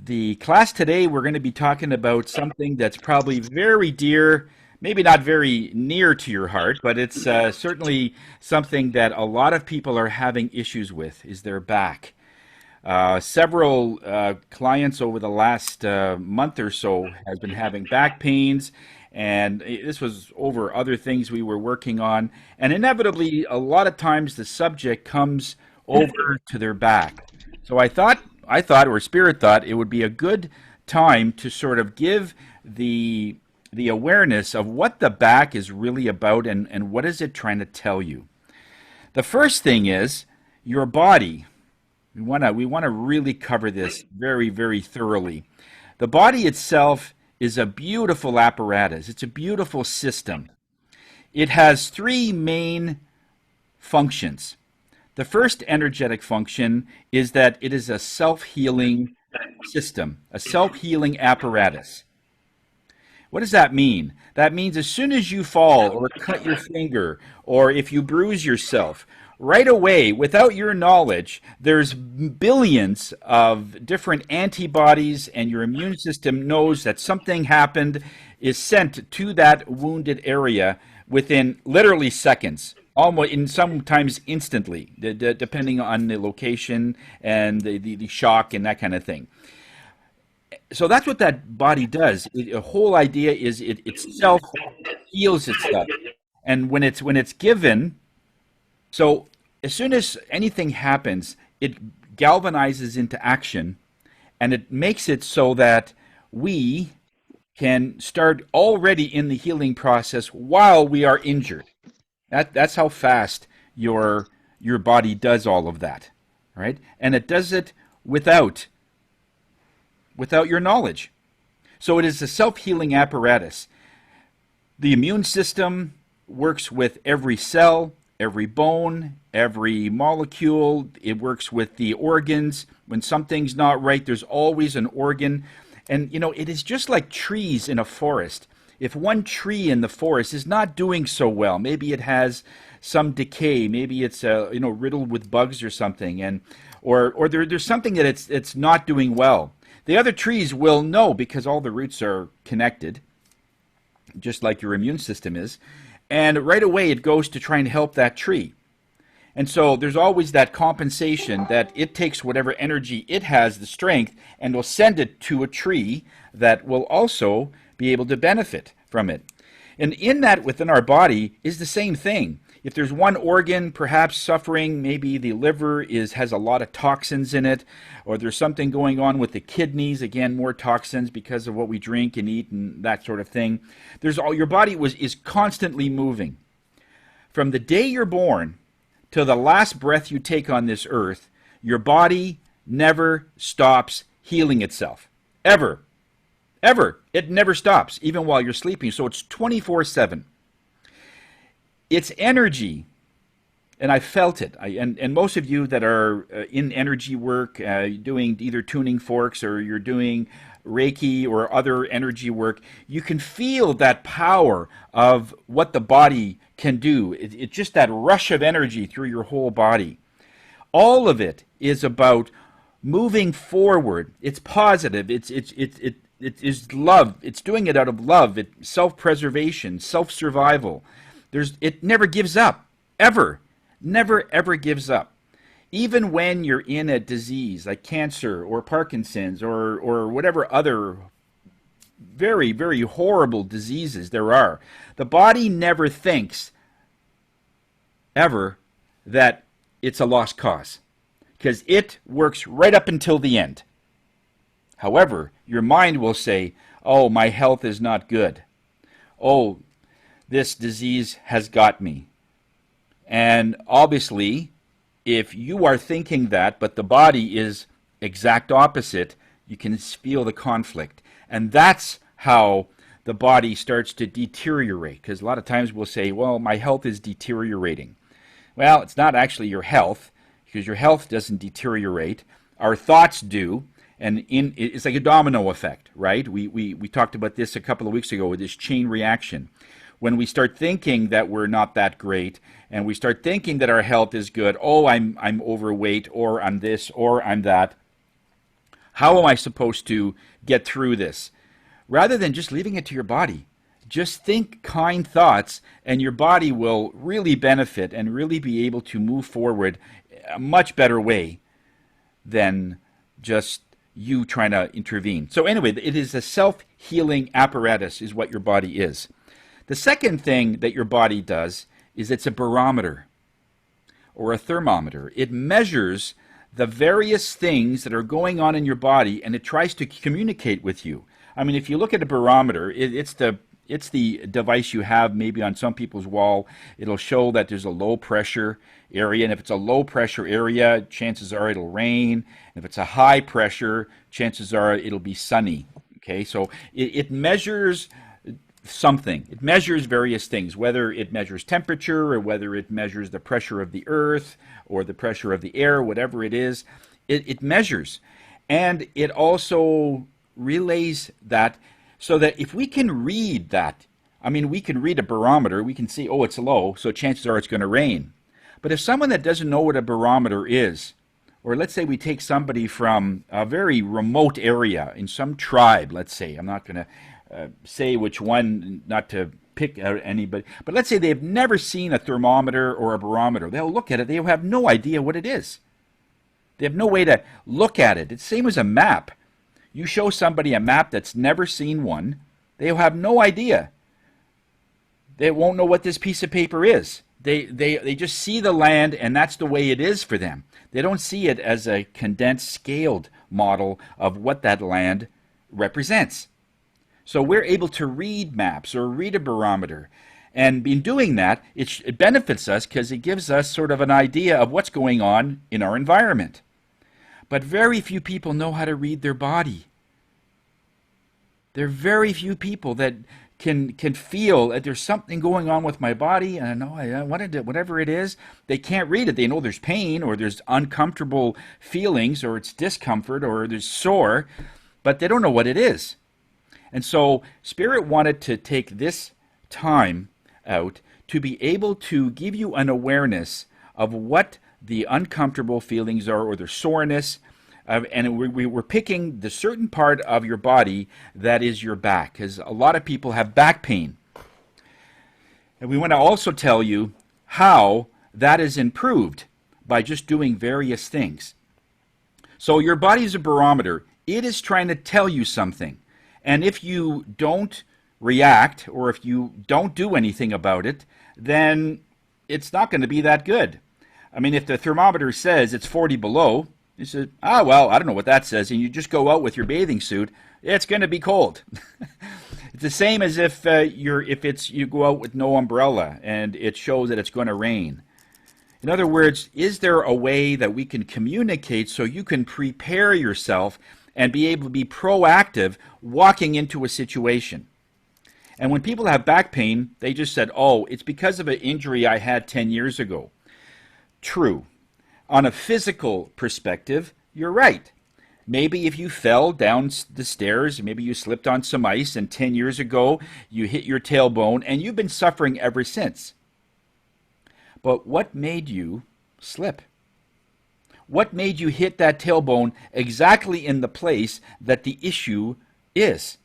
The class today, we're going to be talking about something that's probably very dear, maybe not very near to your heart, but it's certainly something that a lot of people are having issues with, is their back. Several clients over the last month or so has been having back pains, and this was over other things we were working on. And inevitably, a lot of times the subject comes over to their back. So or Spirit thought, it would be a good time to sort of give the awareness of what the back is really about and what is it trying to tell you. The first thing is your body. We want to really cover this very, very thoroughly. The body itself is a beautiful apparatus. It's a beautiful system. It has three main functions. The first energetic function is that it is a self-healing system, a self-healing apparatus. What does that mean? That means as soon as you fall or cut your finger or if you bruise yourself, right away, without your knowledge, there's billions of different antibodies, and your immune system knows that something happened, is sent to that wounded area within literally seconds, almost in sometimes instantly, depending on the location and the shock and that kind of thing. So that's what that body does. The whole idea is it itself heals itself, and when it's given. So as soon as anything happens, it galvanizes into action, and it makes it so that we can start already in the healing process while we are injured. That's how fast your body does all of that, right? And it does it without your knowledge. So it is a self-healing apparatus. The immune system works with every cell, every bone, every molecule. It works with the organs. When something's not right, there's always an organ. And, it is just like trees in a forest. If one tree in the forest is not doing so well, maybe it has some decay, maybe it's riddled with bugs or something, or there's something that it's not doing well. The other trees will know because all the roots are connected, just like your immune system is. And right away it goes to try and help that tree. And so there's always that compensation that it takes whatever energy it has, the strength, and will send it to a tree that will also be able to benefit from it. And in that, within our body, is the same thing. If there's one organ perhaps suffering, maybe the liver has a lot of toxins in it, or there's something going on with the kidneys, again, more toxins because of what we drink and eat and that sort of thing. Your body is constantly moving. From the day you're born to the last breath you take on this earth, your body never stops healing itself. Ever. Ever. It never stops, even while you're sleeping. So it's 24/7. It's energy, and I felt it. And most of you that are in energy work, doing either tuning forks or you're doing Reiki or other energy work, you can feel that power of what the body can do. It's just that rush of energy through your whole body. All of it is about moving forward. It's positive. It is love. It's doing it out of love. It's self-preservation, self-survival. It never gives up, ever. Never, ever gives up. Even when you're in a disease like cancer or Parkinson's or whatever other very, very horrible diseases there are, the body never thinks, ever, that it's a lost cause, because it works right up until the end. However, your mind will say, oh, my health is not good. Oh, this disease has got me. And obviously, if you are thinking that, but the body is exact opposite, you can feel the conflict. And that's how the body starts to deteriorate. Because a lot of times we'll say, well, my health is deteriorating. Well, it's not actually your health, because your health doesn't deteriorate. Our thoughts do. And it's like a domino effect, right? We talked about this a couple of weeks ago with this chain reaction. When we start thinking that we're not that great, and we start thinking that our health is good, oh, I'm overweight, or I'm this, or I'm that, How am I supposed to get through this? Rather than just leaving it to your body, just think kind thoughts, and your body will really benefit and really be able to move forward a much better way than just you trying to intervene. So anyway, it is a self-healing apparatus is what your body is. The second thing that your body does is it's a barometer or a thermometer. It measures the various things that are going on in your body, and it tries to communicate with you. I mean, if you look at a barometer, it's the device you have maybe on some people's wall. It'll show that there's a low pressure area, and if it's a low pressure area, chances are it'll rain. If it's a high pressure, chances are it'll be sunny. Okay, so it measures something. It measures various things, whether it measures temperature or whether it measures the pressure of the earth or the pressure of the air, whatever it is. It measures. And it also relays that so that if we can read that, I mean, we can read a barometer, we can see, oh, it's low, so chances are it's going to rain. But if someone that doesn't know what a barometer is, or let's say we take somebody from a very remote area in some tribe, let's say, I'm not going to say which one, not to pick out anybody, but let's say they've never seen a thermometer or a barometer. They'll look at it, they'll have no idea what it is. They have no way to look at it. It's the same as a map. You show somebody a map that's never seen one, they'll have no idea. They won't know what this piece of paper is. They just see the land, and that's the way it is for them. They don't see it as a condensed, scaled model of what that land represents. So we're able to read maps or read a barometer. And in doing that, it benefits us because it gives us sort of an idea of what's going on in our environment. But very few people know how to read their body. There are very few people that can feel that there's something going on with my body, and I know I wanted it, whatever it is. They can't read it. They know there's pain or there's uncomfortable feelings or it's discomfort or there's sore, but they don't know what it is. And so Spirit wanted to take this time out to be able to give you an awareness of what the uncomfortable feelings are or the soreness. And we're picking the certain part of your body that is your back, because a lot of people have back pain. And we want to also tell you how that is improved by just doing various things. So your body is a barometer. It is trying to tell you something. And if you don't react or if you don't do anything about it, then it's not going to be that good. I mean, if the thermometer says it's 40 below, you say, well, I don't know what that says, and you just go out with your bathing suit, it's going to be cold. It's the same as if you go out with no umbrella and it shows that it's going to rain. In other words, is there a way that we can communicate so you can prepare yourself and be able to be proactive walking into a situation? And when people have back pain, they just said, oh, it's because of an injury I had 10 years ago. True. On a physical perspective, you're right. Maybe if you fell down the stairs, maybe you slipped on some ice, and 10 years ago you hit your tailbone, and you've been suffering ever since. But what made you slip? What made you hit that tailbone exactly in the place that the issue is?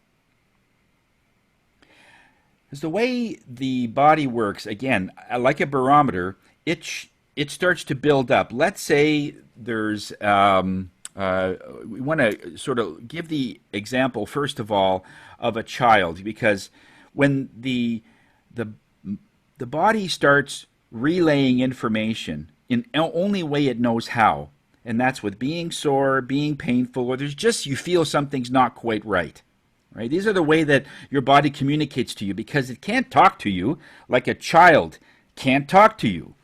Because the way the body works, again, like a barometer, it starts to build up. Let's say there's, we want to sort of give the example, first of all, of a child, because when the body starts relaying information in only way it knows how, and that's with being sore, being painful, or there's just you feel something's not quite right. Right? These are the way that your body communicates to you, because it can't talk to you like a child can't talk to you.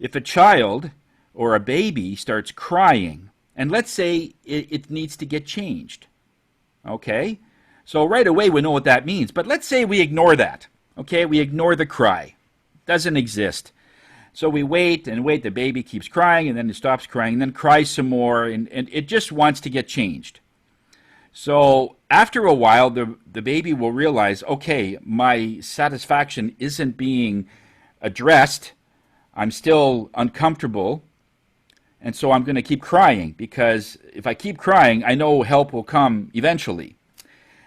If a child or a baby starts crying, and let's say it needs to get changed, okay? So right away we know what that means, but let's say we ignore that, okay? We ignore the cry. It doesn't exist. So we wait and wait, the baby keeps crying, and then it stops crying, and then cries some more, and it just wants to get changed. So after a while, the baby will realize, okay, my satisfaction isn't being addressed. I'm still uncomfortable. And so I'm going to keep crying, because if I keep crying, I know help will come eventually.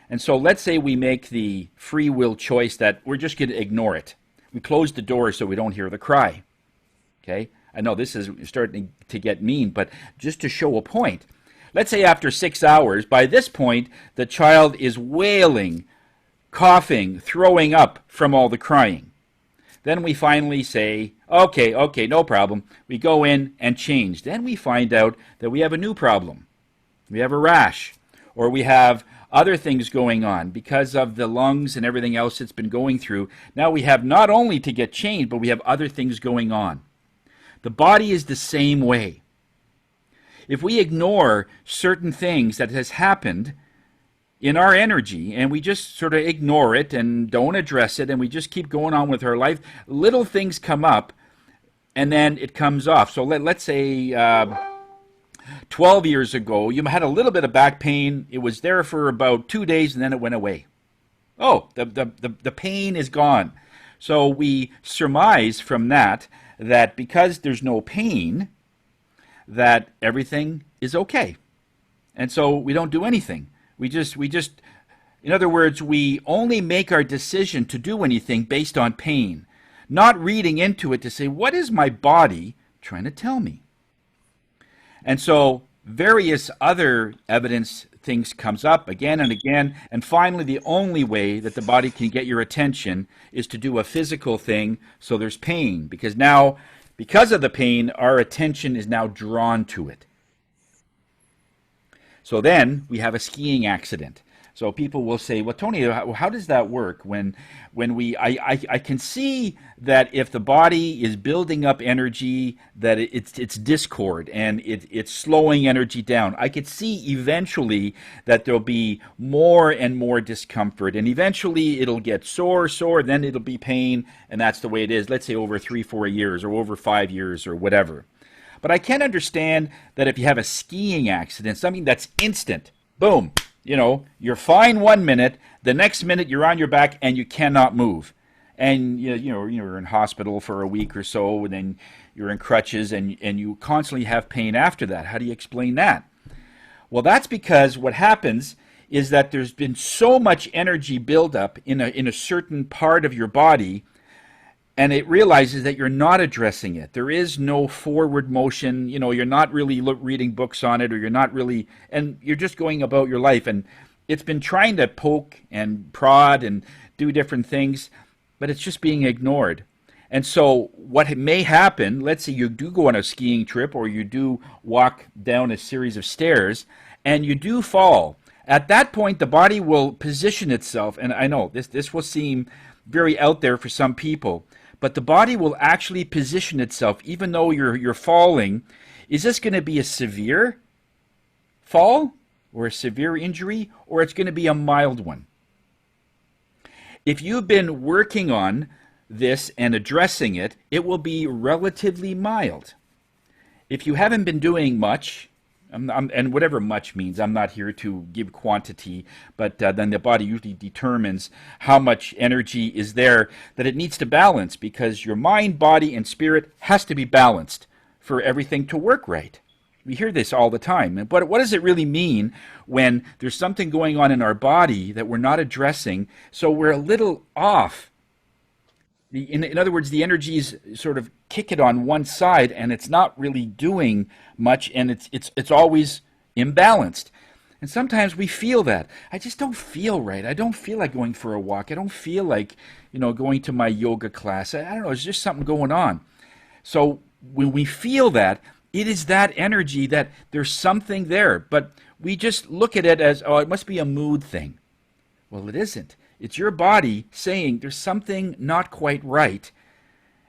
And so let's say we make the free will choice that we're just going to ignore it. We close the door so we don't hear the cry. Okay? I know this is starting to get mean, but just to show a point. Let's say after 6 hours, by this point, the child is wailing, coughing, throwing up from all the crying. Then we finally say, okay, no problem. We go in and change. Then we find out that we have a new problem. We have a rash, or we have other things going on because of the lungs and everything else it's been going through. Now we have not only to get changed, but we have other things going on. The body is the same way. If we ignore certain things that has happened in our energy, and we just sort of ignore it and don't address it, and we just keep going on with our life, little things come up, and then it comes off. So let's say 12 years ago, you had a little bit of back pain. It was there for about 2 days, and then it went away. Oh, the pain is gone. So we surmise from that because there's no pain, that everything is okay. And so we don't do anything. We just, in other words, we only make our decision to do anything based on pain, not reading into it to say, what is my body trying to tell me? And so various other evidence things comes up again and again, and finally the only way that the body can get your attention is to do a physical thing, so there's pain, because now, because of the pain, our attention is now drawn to it. So then we have a skiing accident. So people will say, well, Tony, how does that work? I can see that if the body is building up energy, that it's discord and it's slowing energy down. I could see eventually that there'll be more and more discomfort, and eventually it'll get sore, then it'll be pain, and that's the way it is. Let's say over 3-4 years or over 5 years or whatever. But I can understand that if you have a skiing accident, something that's instant, boom, you're fine 1 minute, the next minute you're on your back and you cannot move. And you're in hospital for a week or so, and then you're in crutches, and you constantly have pain after that. How do you explain that? Well, that's because what happens is that there's been so much energy buildup in a certain part of your body, and it realizes that you're not addressing it. There is no forward motion. You're not really reading books on it, or you're not really, and you're just going about your life. And it's been trying to poke and prod and do different things, but it's just being ignored. And so what may happen, let's say you do go on a skiing trip, or you do walk down a series of stairs, and you do fall. At that point, the body will position itself, and I know this will seem very out there for some people, but the body will actually position itself, even though you're falling. Is this going to be a severe fall or a severe injury, or it's going to be a mild one? If you've been working on this and addressing it, it will be relatively mild. If you haven't been doing much, and whatever much means, I'm not here to give quantity, but then the body usually determines how much energy is there that it needs to balance, because your mind, body, and spirit has to be balanced for everything to work right. We hear this all the time. But what does it really mean when there's something going on in our body that we're not addressing, so we're a little off? In other words, the energies sort of kick it on one side, and it's not really doing much, and it's always imbalanced. And sometimes we feel that. I just don't feel right. I don't feel like going for a walk. I don't feel like, going to my yoga class. I don't know. There's just something going on. So when we feel that, it is that energy that there's something there. But we just look at it as, it must be a mood thing. Well, it isn't. It's your body saying there's something not quite right.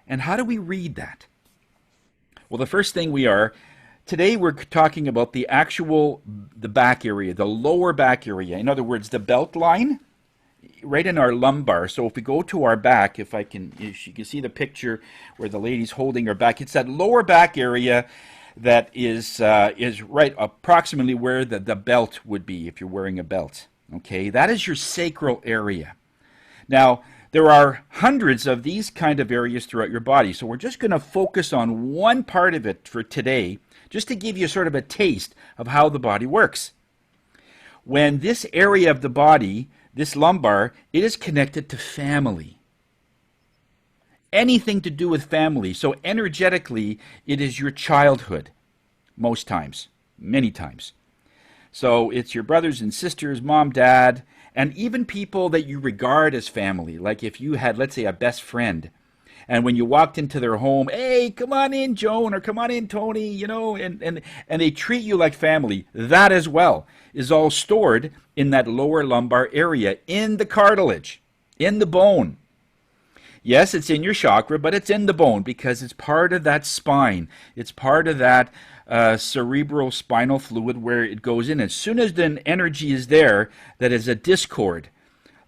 And how do we read that? Well, the first thing today we're talking about the back area, the lower back area. In other words, the belt line right in our lumbar. So if we go to our back, if you can see the picture where the lady's holding her back, it's that lower back area that is right approximately where the belt would be if you're wearing a belt. Okay, that is your sacral area. Now, there are hundreds of these kind of areas throughout your body, so we're just going to focus on one part of it for today just to give you sort of a taste of how the body works. When this area of the body, this lumbar, it is connected to family. Anything to do with family. So energetically, it is your childhood, most times, many times. So it's your brothers and sisters, mom, dad, and even people that you regard as family. Like if you had, let's say, a best friend, and when you walked into their home, hey, come on in, Joan, or come on in, Tony, you know, and they treat you like family. That as well is all stored in that lower lumbar area, in the cartilage, in the bone. Yes, it's in your chakra, but it's in the bone because it's part of that spine. It's part of that cerebral spinal fluid where it goes in. As soon as the energy is there, that is a discord,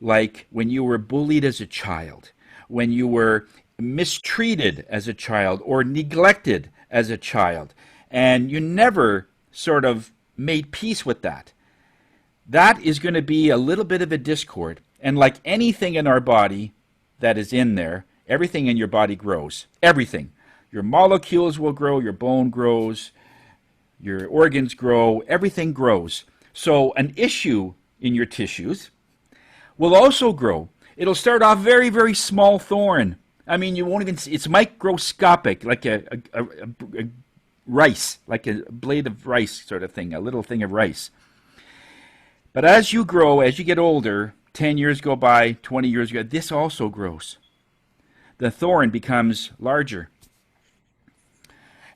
like when you were bullied as a child, when you were mistreated as a child or neglected as a child, and you never sort of made peace with that. That is going to be a little bit of a discord. And like anything in our body that is in there, everything in your body grows. Everything. Your molecules will grow, your bone grows, your organs grow, everything grows. So an issue in your tissues will also grow. It'll start off very, very small thorn. I mean, you won't even see, it's microscopic, like a rice, like a blade of rice sort of thing, a little thing of rice. But as you grow, as you get older, 10 years go by, 20 years go by, this also grows. The thorn becomes larger.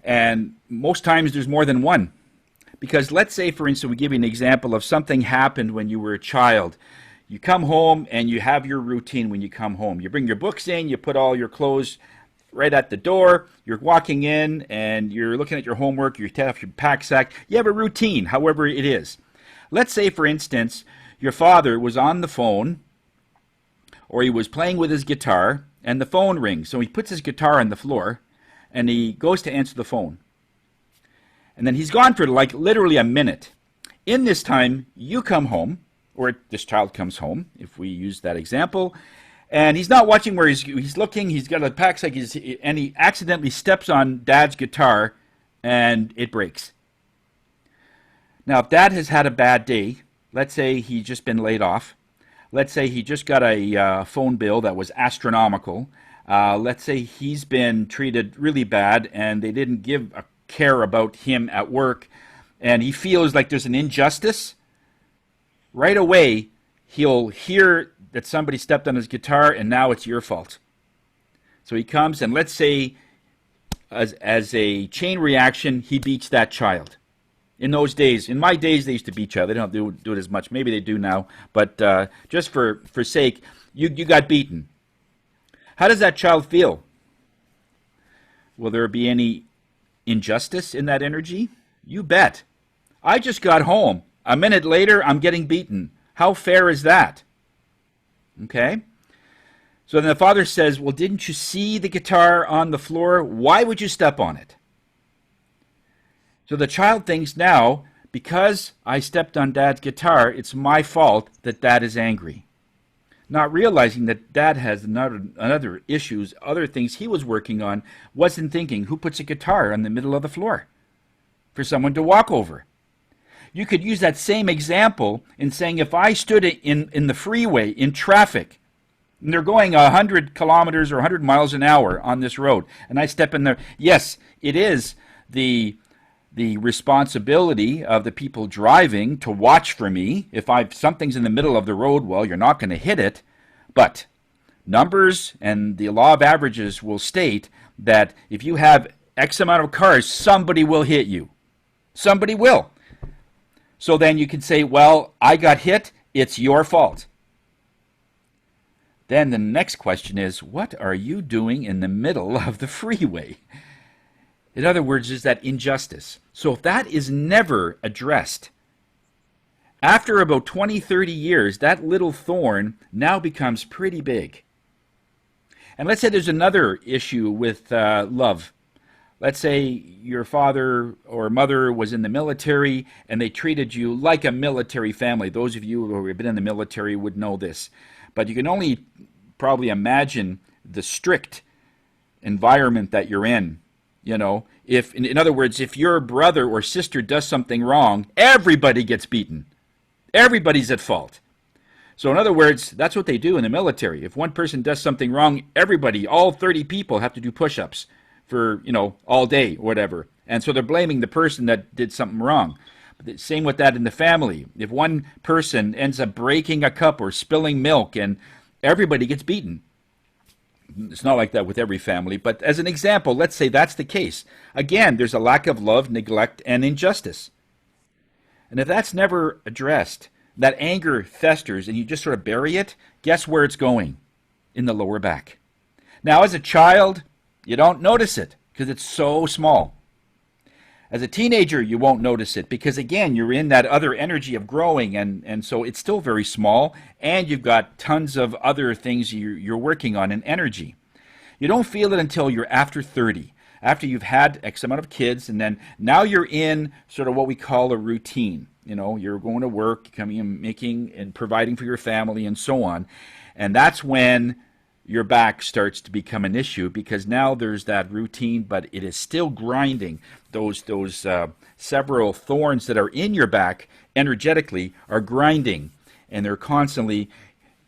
And most times there's more than one. Because let's say, for instance, we give you an example of something happened when you were a child. You come home and you have your routine when you come home. You bring your books in, you put all your clothes right at the door, you're walking in and you're looking at your homework, you take off your pack sack. You have a routine, however it is. Let's say, for instance, your father was on the phone or he was playing with his guitar and the phone rings. So he puts his guitar on the floor and he goes to answer the phone. And then he's gone for like literally a minute. In this time, you come home, or this child comes home, if we use that example, and he's not watching where he's looking, he's got a pack sack, and he accidentally steps on Dad's guitar and it breaks. Now, if Dad has had a bad day, let's say he's just been laid off, let's say he just got a phone bill that was astronomical, let's say he's been treated really bad and they didn't give a care about him at work, and he feels like there's an injustice, right away he'll hear that somebody stepped on his guitar and now it's your fault. So he comes and let's say as a chain reaction, he beats that child. In those days, in my days, they used to beat each other. They don't do it as much. Maybe they do now. But just for sake, you got beaten. How does that child feel? Will there be any injustice in that energy? You bet. I just got home. A minute later, I'm getting beaten. How fair is that? Okay? So then the father says, well, didn't you see the guitar on the floor? Why would you step on it? So the child thinks now, because I stepped on Dad's guitar, it's my fault that Dad is angry. Not realizing that Dad has another issues, other things he was working on, wasn't thinking, who puts a guitar on the middle of the floor for someone to walk over? You could use that same example in saying if I stood in the freeway, in traffic, and they're going 100 kilometers or 100 miles an hour on this road, and I step in there, yes, it is the responsibility of the people driving to watch for me. If something's in the middle of the road, well, you're not going to hit it. But numbers and the law of averages will state that if you have X amount of cars, somebody will hit you. Somebody will. So then you can say, well, I got hit, it's your fault. Then the next question is, what are you doing in the middle of the freeway? In other words, is that injustice. So if that is never addressed, after about 20, 30 years, that little thorn now becomes pretty big. And let's say there's another issue with love. Let's say your father or mother was in the military and they treated you like a military family. Those of you who have been in the military would know this. But you can only probably imagine the strict environment that you're in. If in other words, if your brother or sister does something wrong, everybody gets beaten. Everybody's at fault. So in other words, that's what they do in the military. If one person does something wrong, everybody, all 30 people have to do push-ups for, all day or whatever. And so they're blaming the person that did something wrong. But same with that in the family. If one person ends up breaking a cup or spilling milk and everybody gets beaten. It's not like that with every family, but as an example, let's say that's the case. Again, there's a lack of love, neglect, and injustice. And if that's never addressed, that anger festers and you just sort of bury it, guess where it's going? In the lower back. Now, as a child, you don't notice it because it's so small. As a teenager, you won't notice it because, again, you're in that other energy of growing, and so it's still very small, and you've got tons of other things you're working on in energy. You don't feel it until you're after 30, after you've had X amount of kids, and then now you're in sort of what we call a routine. You're going to work, coming and making and providing for your family and so on. And that's when your back starts to become an issue because now there's that routine, but it is still grinding. Those several thorns that are in your back energetically are grinding, and they're constantly,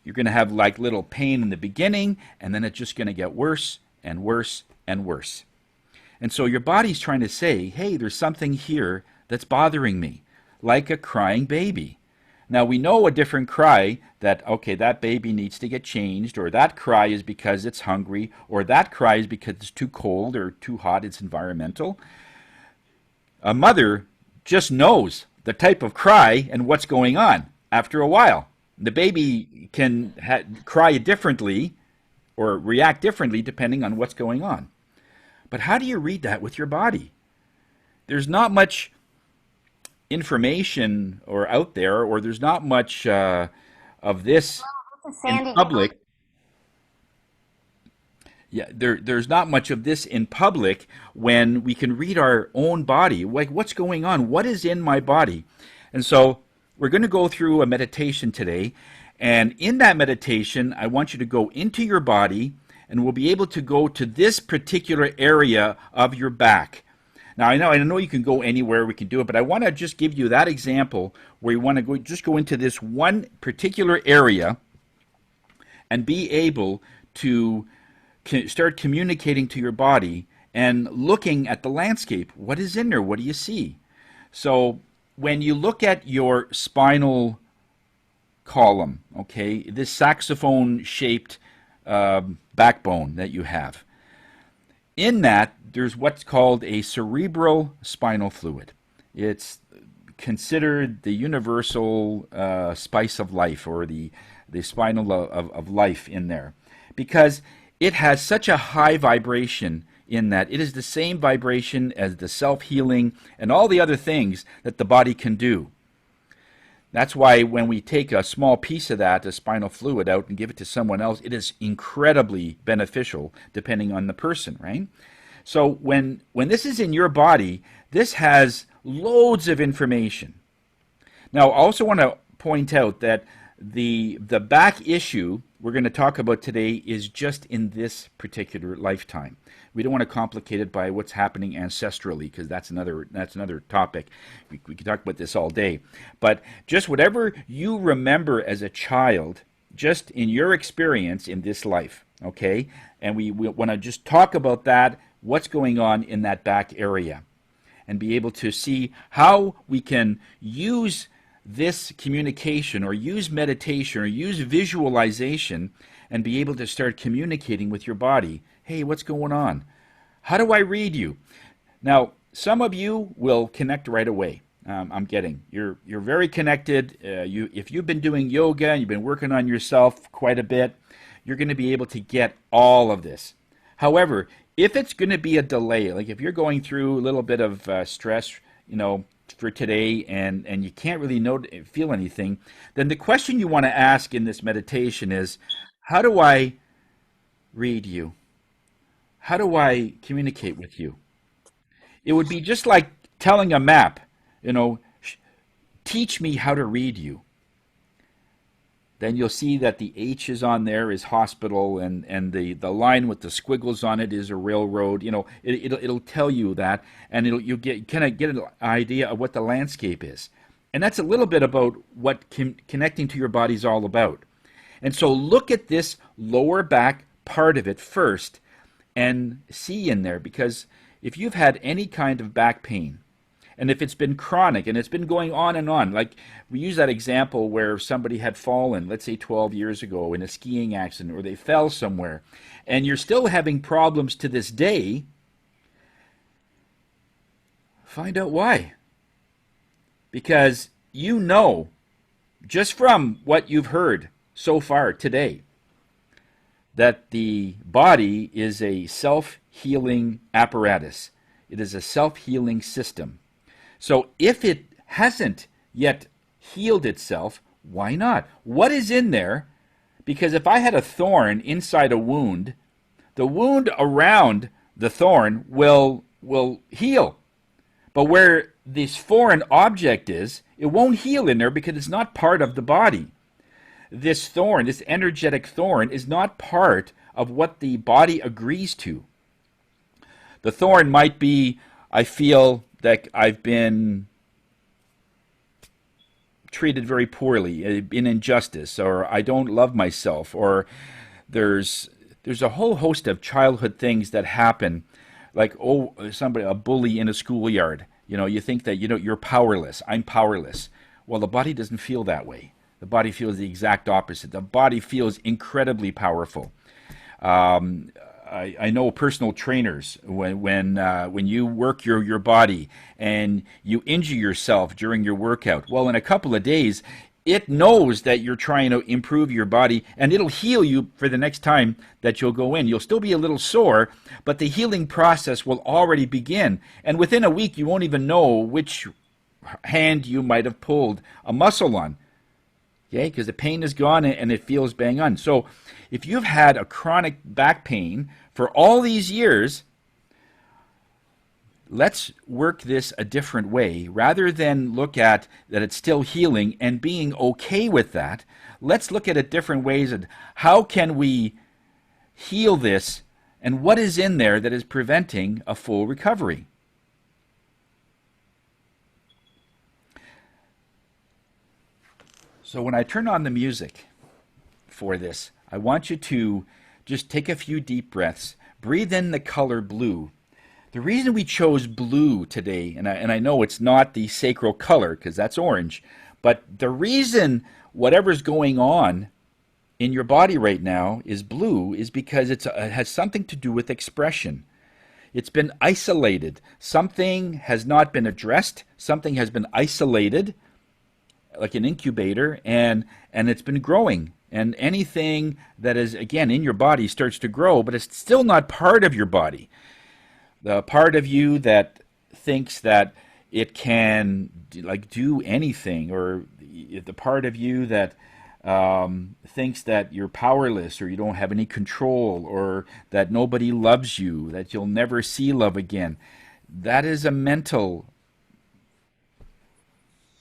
you're going to have like little pain in the beginning, and then it's just going to get worse and worse and worse. And so your body's trying to say, hey, there's something here that's bothering me, like a crying baby. Now we know a different cry that, okay, that baby needs to get changed, or that cry is because it's hungry, or that cry is because it's too cold or too hot, it's environmental. A mother just knows the type of cry and what's going on after a while. The baby can cry differently or react differently depending on what's going on. But how do you read that with your body? There's not much information or out there, or there's not much of this in Sandy. public. Yeah, there's not much of this in public when we can read our own body. Like, what's going on? What is in my body? And so we're going to go through a meditation today. And in that meditation, I want you to go into your body, and we'll be able to go to this particular area of your back. Now, I know you can go anywhere, we can do it, but I want to just give you that example where you want to go into this one particular area and be able to start communicating to your body and looking at the landscape. What is in there? What do you see? So when you look at your spinal column, okay, this saxophone shaped backbone that you have, in that there's what's called a cerebral spinal fluid. It's considered the universal spice of life, or the spinal of life in there, because it has such a high vibration in that it is the same vibration as the self-healing and all the other things that the body can do. That's why when we take a small piece of that, the spinal fluid, out and give it to someone else, it is incredibly beneficial depending on the person, right? So when this is in your body, this has loads of information. Now, I also want to point out that the back issue we're going to talk about today is just in this particular lifetime. We don't want to complicate it by what's happening ancestrally, because that's another topic. We could talk about this all day. But just whatever you remember as a child, just in your experience in this life, okay? And we want to just talk about that, what's going on in that back area, and be able to see how we can use this communication, or use meditation, or use visualization, and be able to start communicating with your body. Hey, what's going on? How do I read you? Now, some of you will connect right away. I'm getting you're very connected. If you've been doing yoga and you've been working on yourself quite a bit, you're going to be able to get all of this. However, if it's going to be a delay, like if you're going through a little bit of stress, for today, and you can't really feel anything, then the question you want to ask in this meditation is, how do I read you? How do I communicate with you? It would be just like telling a map, teach me how to read you. then you'll see that the H is on there is hospital, and the line with the squiggles on it is a railroad. It'll tell you that, and you'll get kind of get an idea of what the landscape is. And that's a little bit about what connecting to your body is all about. And so look at this lower back part of it first and see in there, because if you've had any kind of back pain, and if it's been chronic and it's been going on, like we use that example where somebody had fallen, let's say 12 years ago in a skiing accident, or they fell somewhere, and you're still having problems to this day, find out why. Because you know, just from what you've heard so far today, that the body is a self-healing apparatus. It is a self-healing system. So if it hasn't yet healed itself, why not? What is in there? Because if I had a thorn inside a wound, the wound around the thorn will heal. But where this foreign object is, it won't heal in there because it's not part of the body. This thorn, this energetic thorn, is not part of what the body agrees to. The thorn might be, I feel that I've been treated very poorly, in injustice, or I don't love myself, or there's a whole host of childhood things that happen, like a bully in a schoolyard. You think that you're powerless. I'm powerless. Well, the body doesn't feel that way. The body feels the exact opposite. The body feels incredibly powerful. I know personal trainers, when you work your body and you injure yourself during your workout, well, in a couple of days, it knows that you're trying to improve your body, and it'll heal you for the next time that you'll go in. You'll still be a little sore, but the healing process will already begin. And within a week, you won't even know which hand you might have pulled a muscle on. Okay, because the pain is gone and it feels bang on. So if you've had a chronic back pain for all these years, let's work this a different way. Rather than look at that it's still healing and being okay with that, let's look at it different ways. And how can we heal this, and what is in there that is preventing a full recovery? So when I turn on the music for this, I want you to just take a few deep breaths. Breathe in the color blue. The reason we chose blue today, and I know it's not the sacral color because that's orange, but the reason whatever's going on in your body right now is blue is because it has something to do with expression. It's been isolated. Something has not been addressed. Something has been isolated, like an incubator, and it's been growing. And anything that is, again, in your body starts to grow, but it's still not part of your body. The part of you that thinks that it can do anything, or the part of you that thinks that you're powerless, or you don't have any control, or that nobody loves you, that you'll never see love again, that is a mental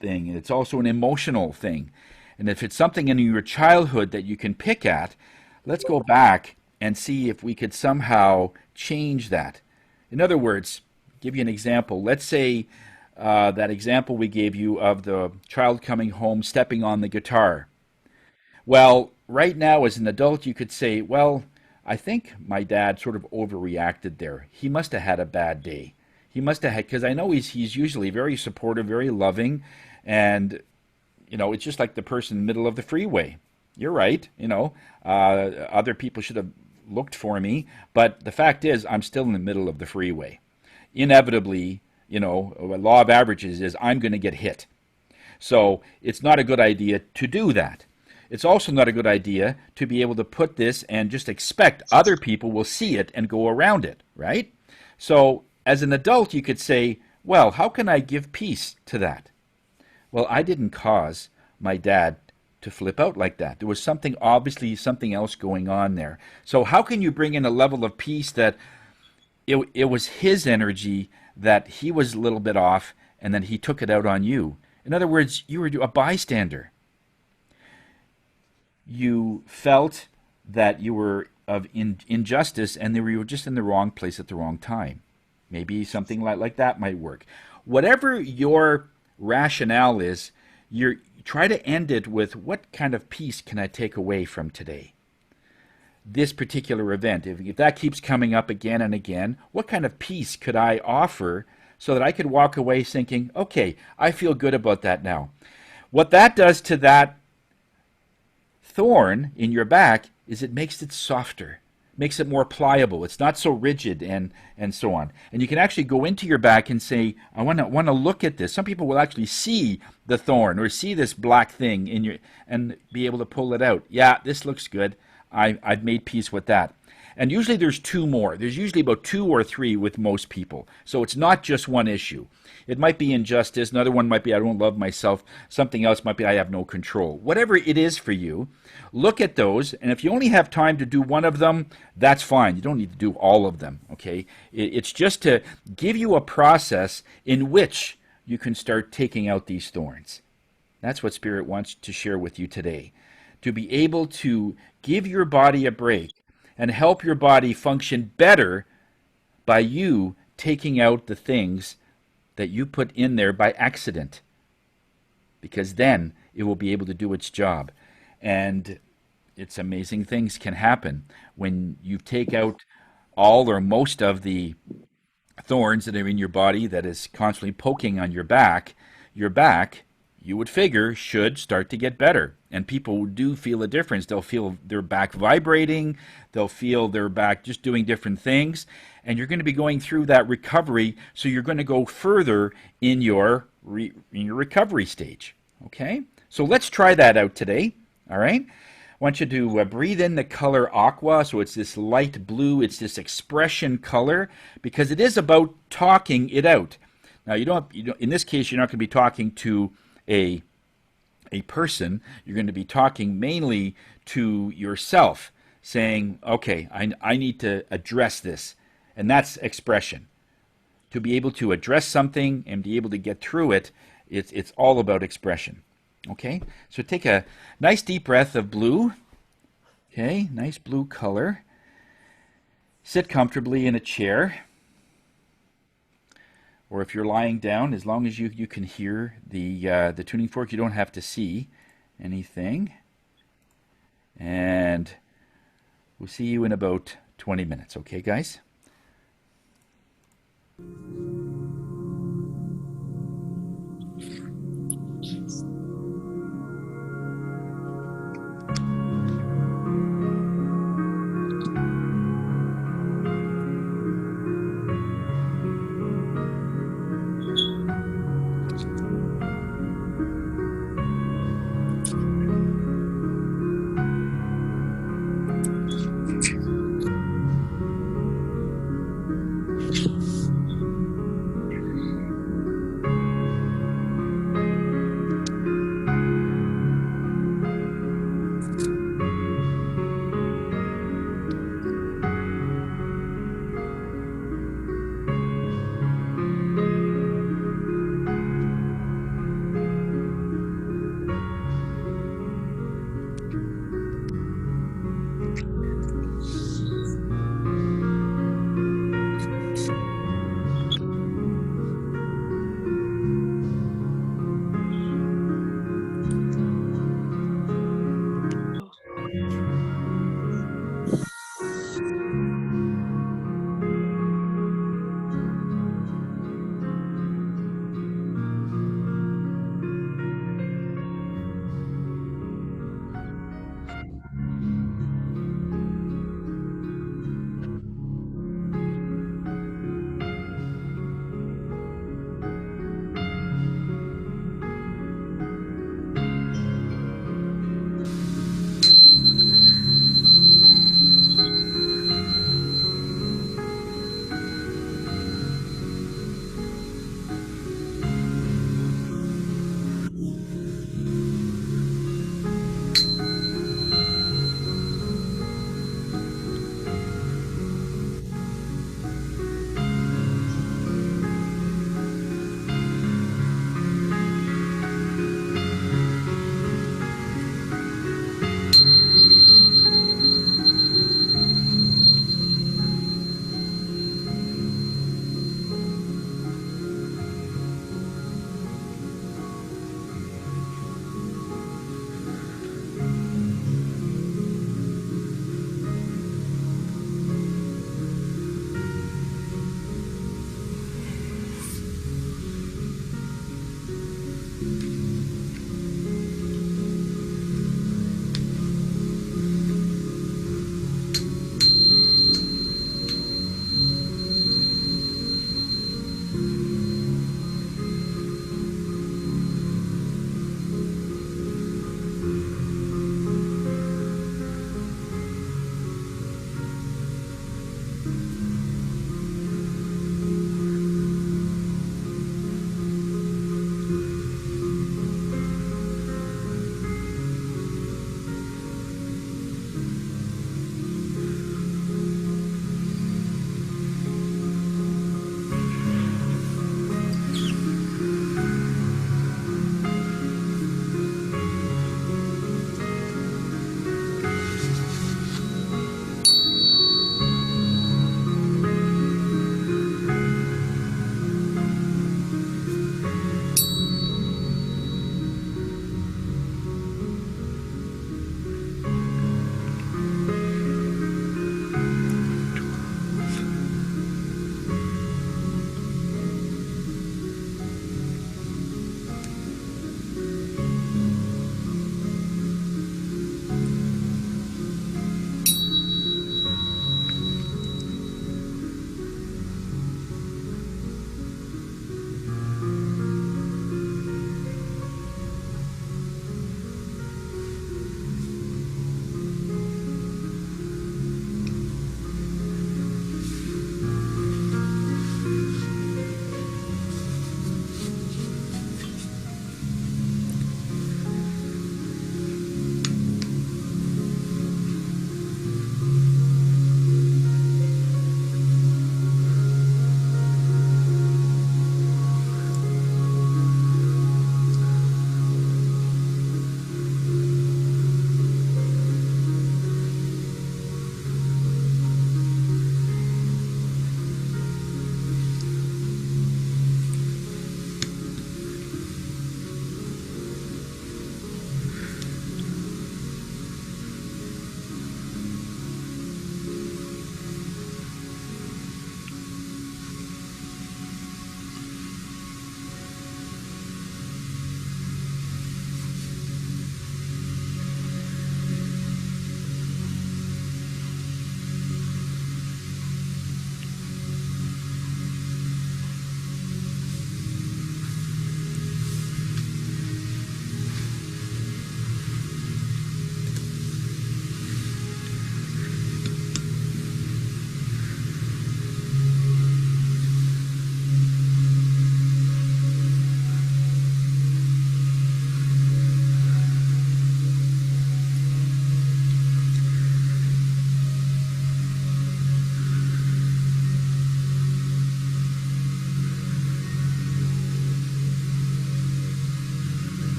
thing. It's also an emotional thing. And if it's something in your childhood that you can pick at, let's go back and see if we could somehow change that. In other words, give you an example. Let's say that example we gave you of the child coming home stepping on the guitar. Well, right now as an adult you could say, well, I think my dad sort of overreacted there. He must have had a bad day. He must have had, because I know he's usually very supportive, very loving, and it's just like the person in the middle of the freeway. You're right, other people should have looked for me, but the fact is I'm still in the middle of the freeway. Inevitably, a law of averages is I'm going to get hit. So it's not a good idea to do that. It's also not a good idea to be able to put this and just expect other people will see it and go around it, right? So as an adult, you could say, well, how can I give peace to that? Well, I didn't cause my dad to flip out like that. There was obviously something else going on there. So how can you bring in a level of peace that it was his energy, that he was a little bit off, and then he took it out on you? In other words, you were a bystander. you felt that you were of injustice and you were just in the wrong place at the wrong time. Maybe something like that might work. Whatever your rationale is, you try to end it with, what kind of peace can I take away from today? This particular event, if that keeps coming up again and again, what kind of peace could I offer so that I could walk away thinking, okay, I feel good about that now? What that does to that thorn in your back is it makes it softer, makes it more pliable. It's not so rigid and so on. And you can actually go into your back and say, I want to look at this. Some people will actually see the thorn or see this black thing in your and be able to pull it out. Yeah, this looks good. I've made peace with that. And usually there's two more. There's usually about two or three with most people. So it's not just one issue. It might be injustice. Another one might be I don't love myself. Something else might be I have no control. Whatever it is for you, look at those. And if you only have time to do one of them, that's fine. You don't need to do all of them, okay? It's just to give you a process in which you can start taking out these thorns. That's what Spirit wants to share with you today. To be able to give your body a break and help your body function better by you taking out the things that you put in there by accident. Because then it will be able to do its job. And it's amazing things can happen when you take out all or most of the thorns that are in your body that is constantly poking on your back, you would figure, should start to get better. And people do feel a difference. They'll feel their back vibrating. They'll feel their back just doing different things. And you're going to be going through that recovery, so you're going to go further in your recovery stage. Okay? So let's try that out today. All right? I want you to breathe in the color aqua. So it's this light blue. It's this expression color, because it is about talking it out. Now, you don't in this case, you're not going to be talking to a person. You're going to be talking mainly to yourself, saying, okay, I need to address this. And that's expression. To be able to address something and be able to get through it, it's all about expression. Okay? So take a nice deep breath of blue. Okay, nice blue color. Sit comfortably in a chair. Or if you're lying down, as long as you can hear the tuning fork, you don't have to see anything. And we'll see you in about 20 minutes, okay, guys?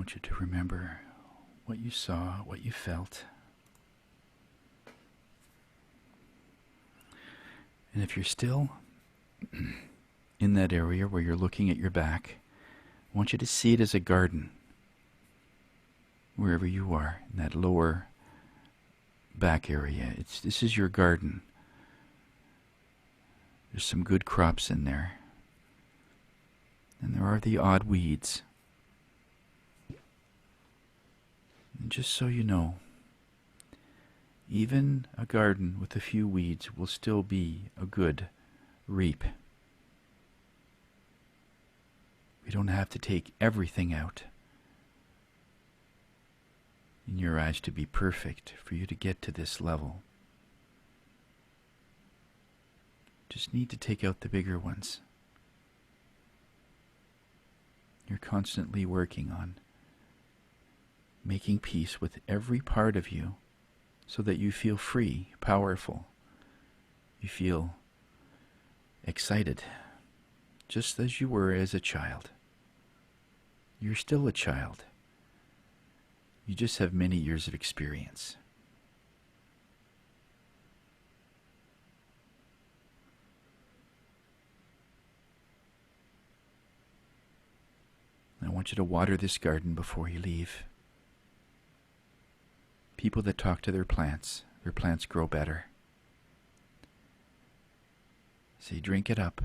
want you to remember what you saw, what you felt. And if you're still in that area where you're looking at your back, I want you to see it as a garden. Wherever you are, in that lower back area, this is your garden. There's some good crops in there. And there are the odd weeds. And just so you know, even a garden with a few weeds will still be a good reap. We don't have to take everything out in your eyes to be perfect for you to get to this level. Just need to take out the bigger ones. You're constantly working on making peace with every part of you so that you feel free, powerful. You feel excited, just as you were as a child. You're still a child. You just have many years of experience. I want you to water this garden before you leave. People that talk to their plants grow better. Say, drink it up.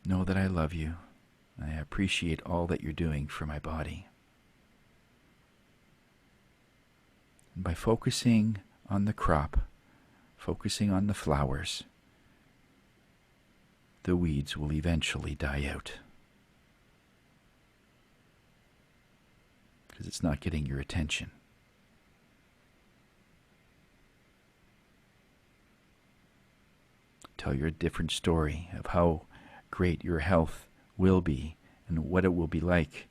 Know that I love you. I appreciate all that you're doing for my body. And by focusing on the crop, focusing on the flowers, the weeds will eventually die out. Because it's not getting your attention. Tell you a different story of how great your health will be and what it will be like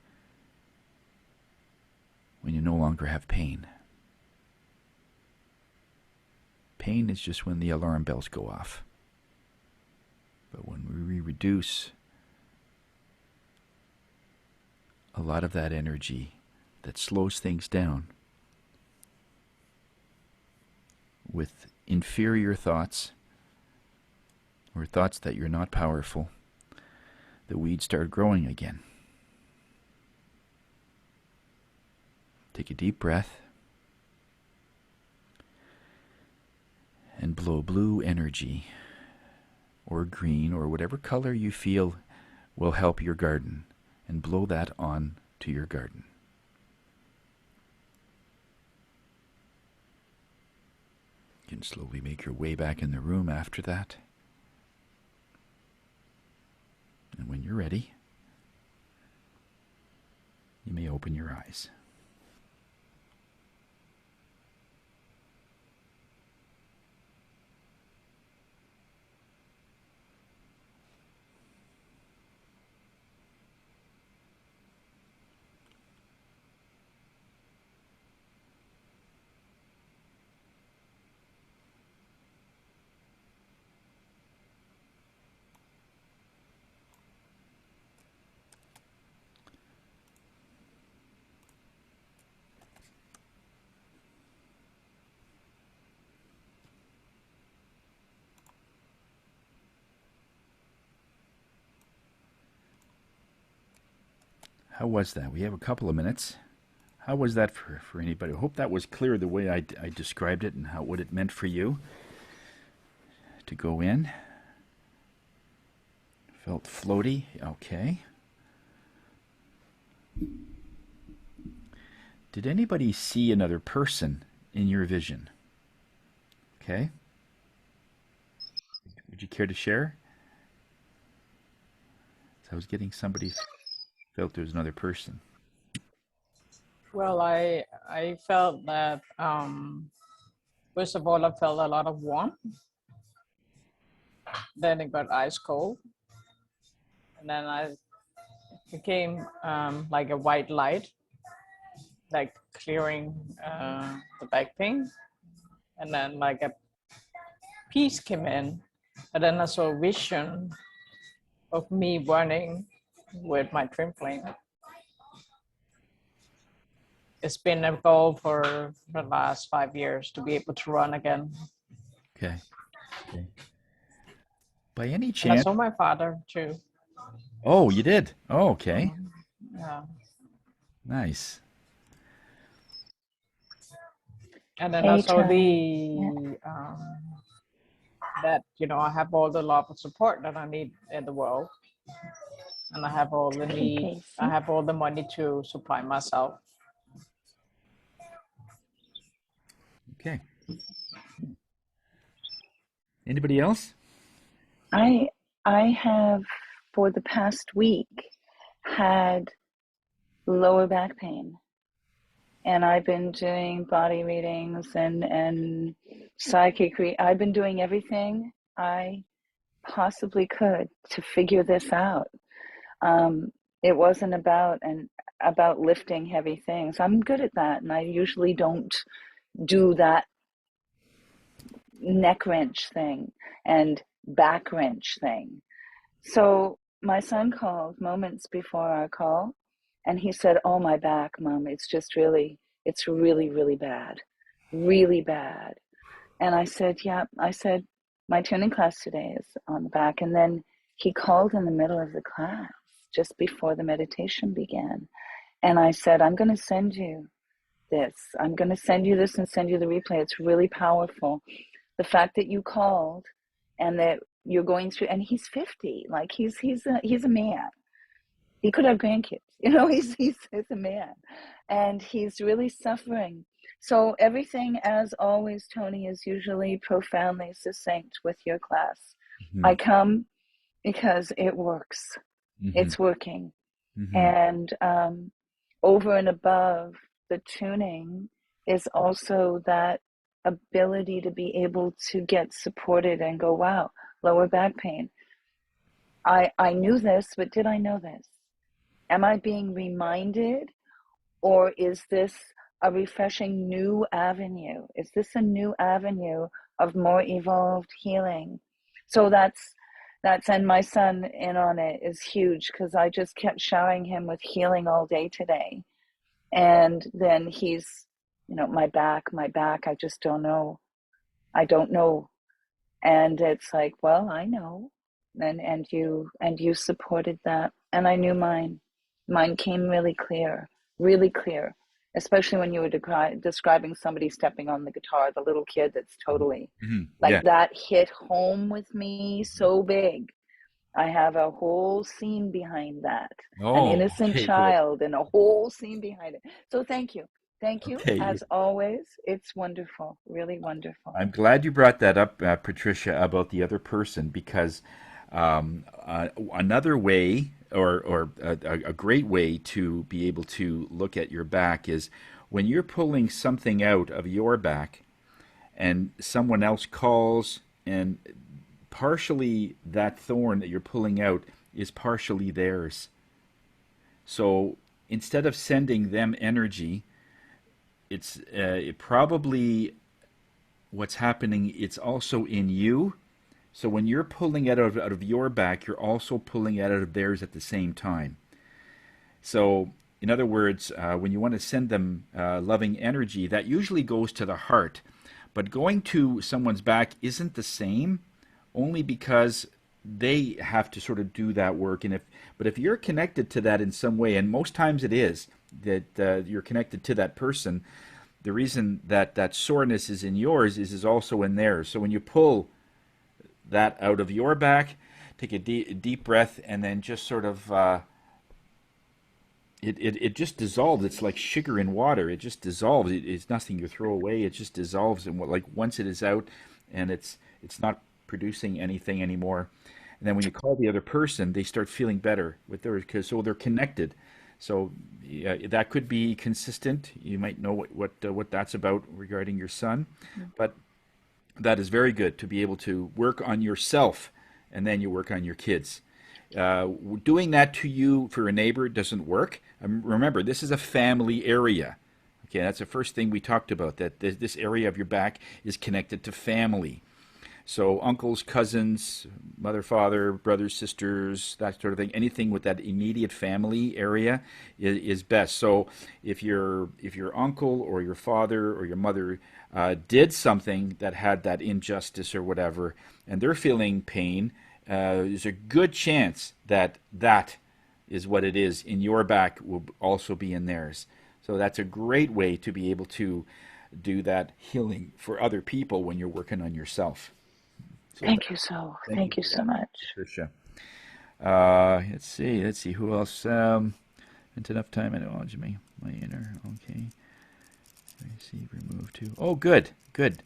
when you no longer have pain. Pain is just when the alarm bells go off. But when we reduce a lot of that energy that slows things down with inferior thoughts or thoughts that you're not powerful, the weeds start growing again. Take a deep breath and blow blue energy or green or whatever color you feel will help your garden, and blow that on to your garden. You can slowly make your way back in the room after that. And when you're ready, you may open your eyes. How was that? We have a couple of minutes. How was that for anybody? I hope that was clear the way I described it and what it meant for you to go in. Felt floaty. Okay. Did anybody see another person in your vision? Okay. Would you care to share? So I was getting somebody felt there was another person. Well, I felt that first of all I felt a lot of warmth. Then it got ice cold, and then I became like a white light, like clearing the back pain, and then like a peace came in, and then I saw a vision of me running with my trim plane, it's been a goal for the last 5 years to be able to run again. Okay. Okay. By any And I chance? saw my father too. Oh, you did. Oh, okay. Mhm. Yeah. Nice. And then Hey, also Tony. Yeah. that I have all the love and support that I need in the world, and I have all the Hey, need. I Casey. have all the money to supply myself. Okay. Anybody else? I I have for the past week had lower back pain, and I've been doing body readings and psychic I've been doing everything I possibly could to figure this out. Um, it wasn't about lifting heavy things. I'm good at that, and I usually don't do that neck wrench thing and back wrench thing. So my son called moments before our call, and he said, "Oh, my back, Mom, it's really, really bad, really bad." And I said, "Yeah." I said, "My tuning class today is on the back." And then he called in the middle of the class, just before the meditation began, and I said, "I'm going to send you this. I'm going to send you this and send you the replay. It's really powerful. The fact that you called and that you're going through, and he's 50, like he's a man. He could have grandkids, he's a man, and he's really suffering. So everything, as always, Tony, is usually profoundly succinct with your class. Hmm. I come because it works. Hmm. It's working. Hmm. And over and above the tuning is also that ability to be able to get supported and go, wow, lower back pain. I knew this, but did I know this? Am I being reminded, or is this a refreshing new avenue? Is this a new avenue of more evolved healing? So and my son in on it is huge, because I just kept showering him with healing all day today. And then he's, my back, I just don't know. I don't know. And it's like, well, I know. And you supported that. And I knew mine came really clear, especially when you were describing somebody stepping on the guitar, the little kid that's totally Hmm. like Yeah. that hit home with me so big. I have a whole scene behind that, an Oh, innocent okay, good. child, and a whole scene behind it. So thank you. Thank you. Okay. As always, it's wonderful, really wonderful. I'm glad you brought that up, Patricia, about the other person, because another way, or a great way to be able to look at your back is when you're pulling something out of your back and someone else calls, and partially that thorn that you're pulling out is partially theirs. So instead of sending them energy, it probably what's happening, it's also in you. So when you're pulling it out of your back, you're also pulling it out of theirs at the same time. So, in other words, when you want to send them loving energy, that usually goes to the heart. But going to someone's back isn't the same, only because they have to sort of do that work. But if you're connected to that in some way, and most times it is that you're connected to that person, the reason that that soreness is in yours is also in theirs. So when you pull that out of your back, take a deep breath, and then just sort of it just dissolves. It's like sugar in water. It just dissolves. It's nothing you throw away. It just dissolves, and like once it is out, and it's not producing anything anymore. And then when you call the other person, they start feeling better with their, because so they're connected. So yeah, that could be consistent. You might know what that's about regarding your son, but that is very good to be able to work on yourself, and then you work on your kids. Doing that to you for a neighbor doesn't work. Remember, this is a family area. Okay, that's the first thing we talked about, that this area of your back is connected to family. So uncles, cousins, mother, father, brothers, sisters, that sort of thing. Anything with that immediate family area is best. So if your uncle or your father or your mother did something that had that injustice or whatever, and they're feeling pain, there's a good chance that that is what it is in your back will also be in theirs. So that's a great way to be able to do that healing for other people when you're working on yourself. So thank you Thank you for so that, much. Patricia. Let's see who else. Spent enough time acknowledging my inner. Okay, receive, remove too. Oh, good, good.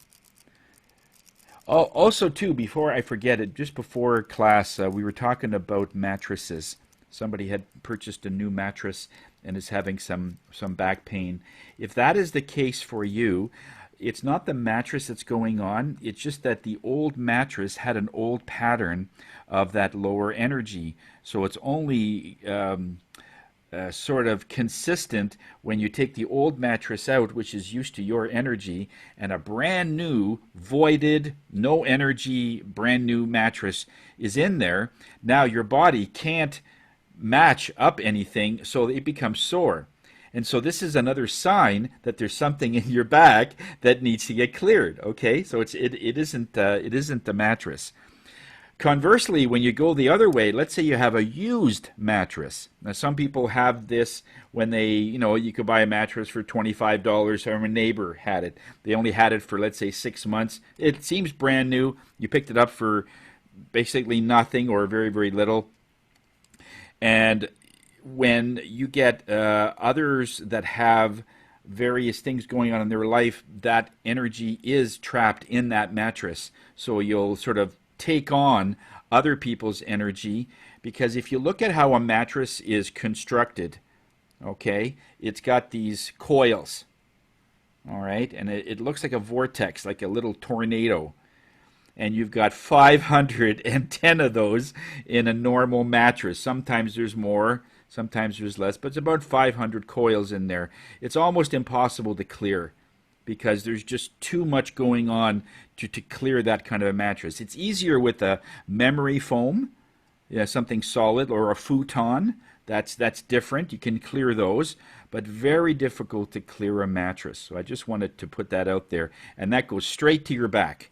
Oh, also, too, before I forget it, just before class, we were talking about mattresses. Somebody had purchased a new mattress and is having some back pain. If that is the case for you, it's not the mattress that's going on. It's just that the old mattress had an old pattern of that lower energy. So it's only sort of consistent when you take the old mattress out, which is used to your energy, and a brand new, voided, no energy, brand new mattress is in there. Now your body can't match up anything, so it becomes sore. And so this is another sign that there's something in your back that needs to get cleared. Okay, so it isn't the mattress. Conversely, when you go the other way, let's say you have a used mattress. Now, some people have this when you could buy a mattress for $25, or a neighbor had it. They only had it for, let's say, 6 months. It seems brand new. You picked it up for basically nothing or very, very little. And when you get others that have various things going on in their life, that energy is trapped in that mattress. So you'll sort of take on other people's energy, because if you look at how a mattress is constructed, okay, it's got these coils, all right, and it looks like a vortex, like a little tornado. And you've got 510 of those in a normal mattress. Sometimes there's more, sometimes there's less, but it's about 500 coils in there. It's almost impossible to clear because there's just too much going on to clear that kind of a mattress. It's easier with a memory foam, something solid, or a futon. That's different. You can clear those, but very difficult to clear a mattress. So I just wanted to put that out there, and that goes straight to your back.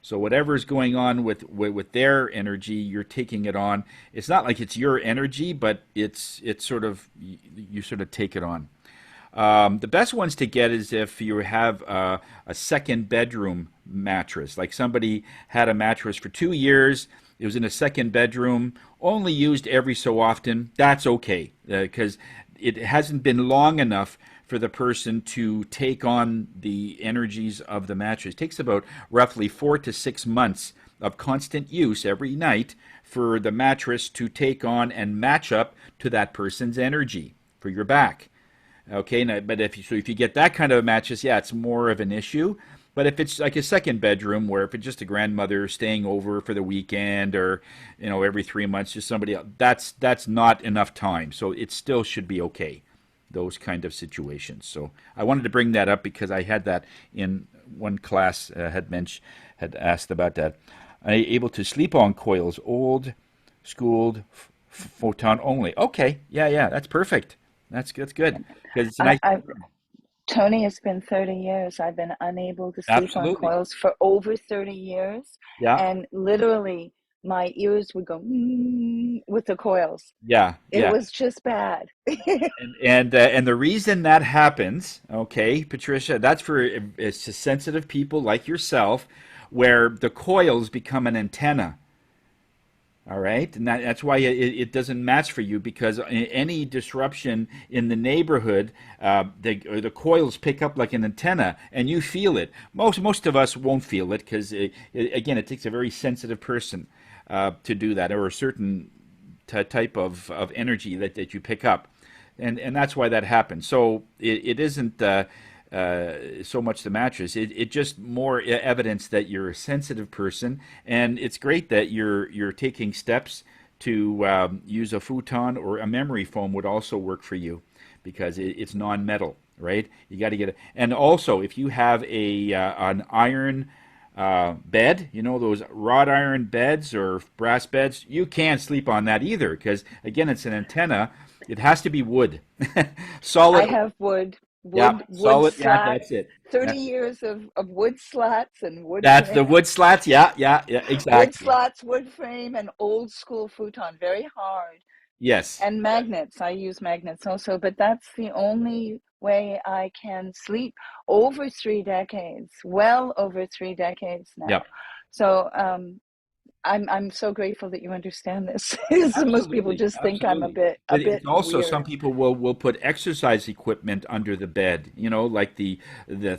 So whatever's going on with their energy, you're taking it on. It's not like it's your energy, but it's sort of, you sort of take it on. The best ones to get is if you have a second bedroom mattress. Like somebody had a mattress for 2 years. It was in a second bedroom, only used every so often. That's okay, because it hasn't been long enough for the person to take on the energies of the mattress. It takes about roughly 4 to 6 months of constant use every night for the mattress to take on and match up to that person's energy for your back. Okay, now, but if you get that kind of a mattress, yeah, it's more of an issue. But if it's like a second bedroom, where if it's just a grandmother staying over for the weekend, or every 3 months, just somebody else, that's not enough time. So it still should be okay, those kind of situations. So I wanted to bring that up because I had that in one class, had asked about that. Are you able to sleep on coils, old, schooled, photon only? Okay, yeah, that's perfect. That's good because it's a nice. Tony, it's been 30 years. I've been unable to sleep on Absolutely. coils for over 30 years. Yeah, And literally, my ears would go with the coils. yeah, It yeah. was just bad. And the reason that happens, okay, Patricia, that's for it's to sensitive people like yourself, where the coils become an antenna. All right, and that's why it doesn't match for you, because any disruption in the neighborhood, the coils pick up like an antenna, and you feel it. Most of us won't feel it because again, it takes a very sensitive person to do that, or a certain type of energy that you pick up, and that's why that happens. So it isn't so much the mattress. It just more evidence that you're a sensitive person, and it's great that you're taking steps to use a futon, or a memory foam would also work for you because it's non-metal, right? You got to get it. And also, if you have an iron bed, those wrought iron beds or brass beds, you can't sleep on that either because, again, it's an antenna. It has to be wood. I Solid. have wood, Yeah, wood solid. Yeah, slat, that's it. 30 That, years of wood slats and wood that's the frame, wood slats. Yeah, yeah, yeah, wood exactly. slats, wood frame, and old school futon, very hard. Yes. And magnets. I use magnets also, but that's the only way I can sleep over 3 decades, well over 3 decades now. Yep. So I'm so grateful that you understand this. Most people Absolutely, just think I'm a absolutely. bit a But bit it's also some weird. people will put exercise equipment under the bed, like the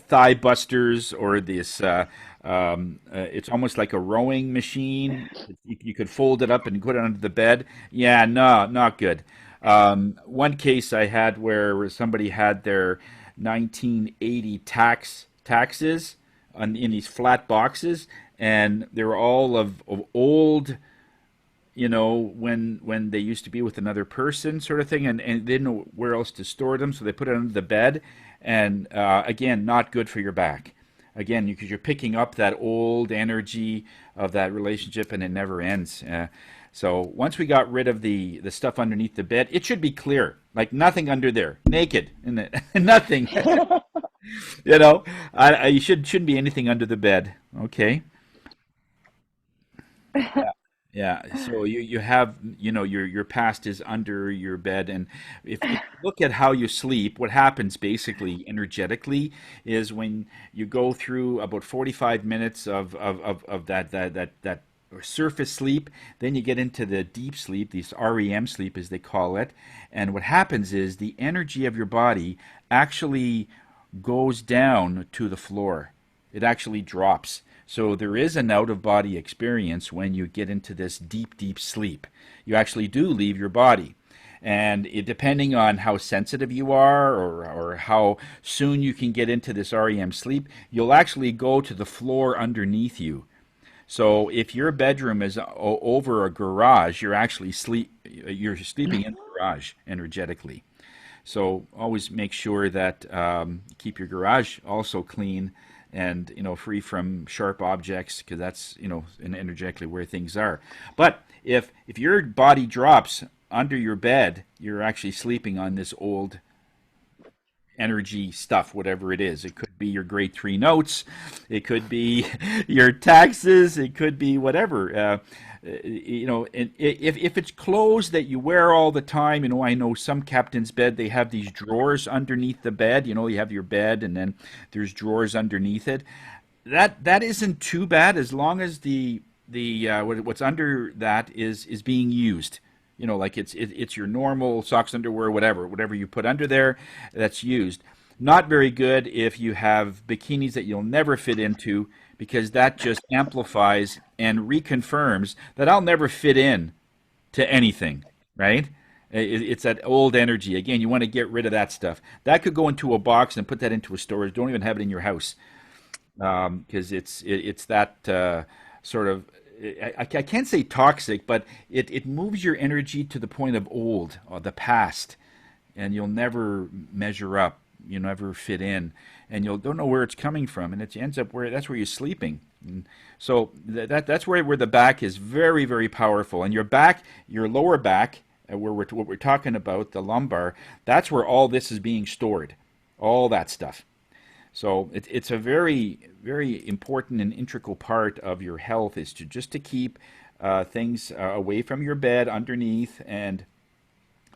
thigh busters or this. It's almost like a rowing machine. You could fold it up and put it under the bed. Yeah, no, not good. One case I had where somebody had their 1980 taxes in these flat boxes, and they were all of old, when they used to be with another person, sort of thing, and they didn't know where else to store them, so they put it under the bed, and again, not good for your back. Again, because you're picking up that old energy of that relationship, and it never ends. So once we got rid of the stuff underneath the bed, it should be clear, like nothing under there, naked, and nothing. you know, you shouldn't be anything under the bed. Okay. Yeah, so you have, your past is under your bed, and if you look at how you sleep, what happens basically energetically is when you go through about 45 minutes of that surface sleep, then you get into the deep sleep, these REM sleep as they call it, and what happens is the energy of your body actually goes down to the floor. It actually drops. So there is an out of body experience when you get into this deep, deep sleep. You actually do leave your body. And depending on how sensitive you are or how soon you can get into this REM sleep, you'll actually go to the floor underneath you. So if your bedroom is over a garage, you're sleeping in the garage energetically. So always make sure that you keep your garage also clean and free from sharp objects because that's and energetically where things are. But if your body drops under your bed, you're actually sleeping on this old energy stuff, whatever it is. It could be your grade three notes, it could be your taxes, it could be whatever. And if it's clothes that you wear all the time, I know some captain's bed they have these drawers underneath the bed. You have your bed and then there's drawers underneath it. That isn't too bad as long as what's under that is being used. Like it's your normal socks, underwear, whatever you put under there that's used. Not very good if you have bikinis that you'll never fit into because that just amplifies and reconfirms that I'll never fit in to anything, right? It's that old energy. Again, you want to get rid of that stuff. That could go into a box and put that into a storage. Don't even have it in your house because it's that sort of I can't say toxic, but it moves your energy to the point of old, or the past, and you'll never measure up. You'll never fit in, and you'll don't know where it's coming from, and it ends up that's where you're sleeping. And so that's where the back is very, very powerful, and your lower back, what we're talking about, the lumbar, that's where all this is being stored, all that stuff. So it's a very, very important and integral part of your health is to keep things away from your bed, underneath, and